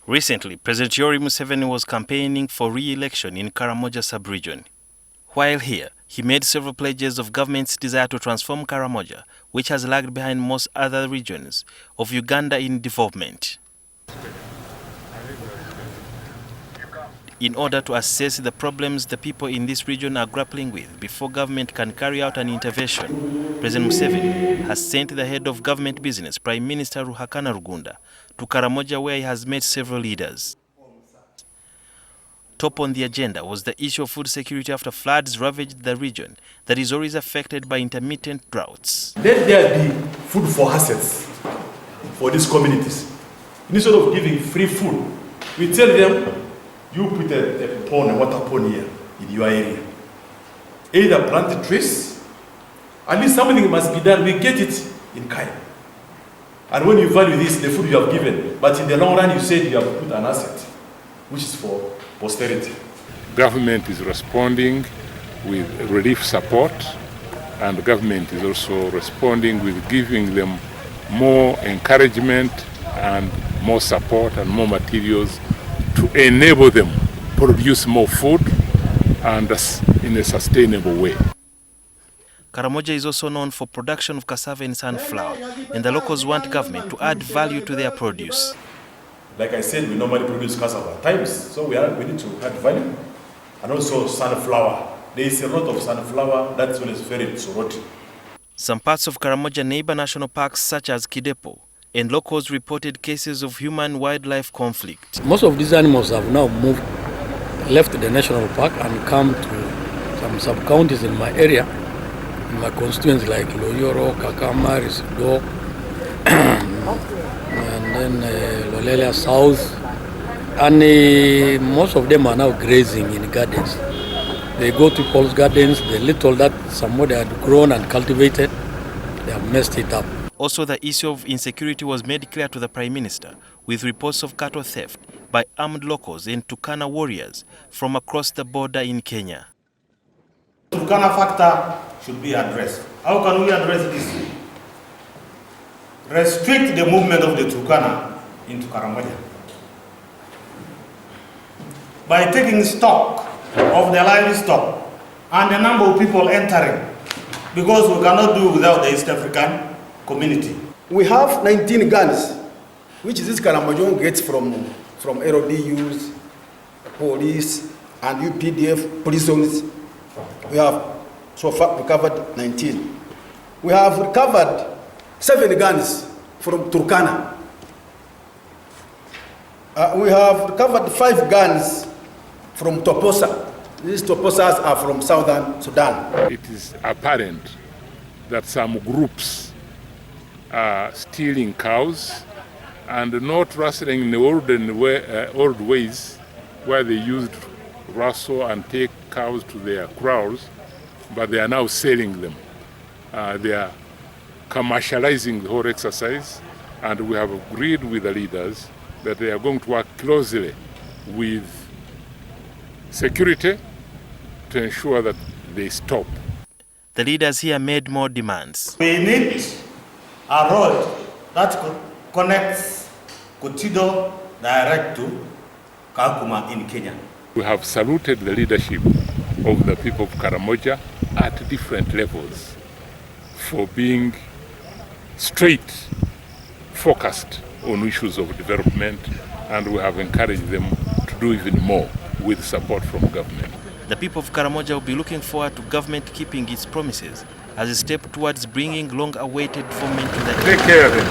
Recently, President Yoweri Museveni was campaigning for re-election in Karamoja sub-region. While here, he made several pledges of government's desire to transform Karamoja, which has lagged behind most other regions of Uganda in development. In order to assess the problems the people in this region are grappling with before government can carry out an intervention, President Museveni has sent the head of government business, Prime Minister Turkana, to Karamoja, where he has met several leaders. Top on the agenda was the issue of food security after floods ravaged the region that is always affected by intermittent droughts. Let there be food for assets for these communities. Instead of giving free food, we tell them, you put a water pond here in your area. Either plant the trees, at least something must be done. We get it in kind. And when you value this, the food you have given, but in the long run you said you have put an asset, which is for posterity. Government is responding with relief support, and the government is also responding with giving them more encouragement and more support and more materials to enable them produce more food and in a sustainable way. Karamoja is also known for production of cassava and sunflower, and the locals want government to add value to their produce. Like I said, we normally produce cassava at times, so we need to add value. And also sunflower. There is a lot of sunflower that's when it's very soroti. Some parts of Karamoja neighbor national parks such as Kidepo, and locals reported cases of human-wildlife conflict. Most of these animals have now left the national park and come to some sub-counties in my area, in my constituents like Loyoro, Kakama, Risido, and then Lolelia South. And most of them are now grazing in gardens. They go to people's gardens, the little that somebody had grown and cultivated, they have messed it up. Also, the issue of insecurity was made clear to the Prime Minister, with reports of cattle theft by armed locals and Turkana warriors from across the border in Kenya. Turkana factor should be addressed. How can we address this? Restrict the movement of the Turkana into Karamoja by taking stock of the livestock and the number of people entering, because we cannot do without the East African community. We have 19 guns, which this Karamoja gets from LDUs, police, and UPDF prisons. We have so far recovered 19. We have recovered 7 guns from Turkana. We have recovered 5 guns from Toposa. These Toposas are from southern Sudan. It is apparent that some groups are stealing cows and not rustling in the old ways where they used rustle and take cows to their kraals, but they are now selling them. They are commercializing the whole exercise, and we have agreed with the leaders that they are going to work closely with security to ensure that they stop. The leaders here made more demands. We need a road that connects Kotido direct to Kakuma in Kenya. We have saluted the leadership of the people of Karamoja at different levels for being straight, focused on issues of development, and we have encouraged them to do even more with support from government. The people of Karamoja will be looking forward to government keeping its promises as a step towards bringing long-awaited development to the Take care of it.